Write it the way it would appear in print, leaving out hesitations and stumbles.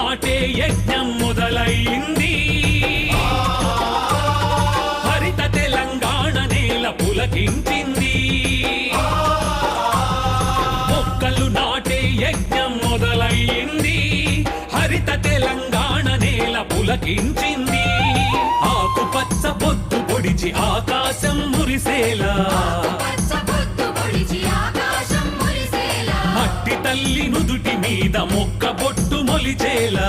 నాటే యజ్ఞం మొదలైంది. హరిత తెలంగాణ నేల పులకించింది. మొక్కలు నాటే యజ్ఞం మొదలైంది. హరిత తెలంగాణ నేల పులకించింది. ఆకుపచ్చ పొద్దు పొడిచి ఆకాశం మురిసేలా, మట్టి తల్లి నుదుటి మీద మొక్క బొట్టు మొలిచేలా,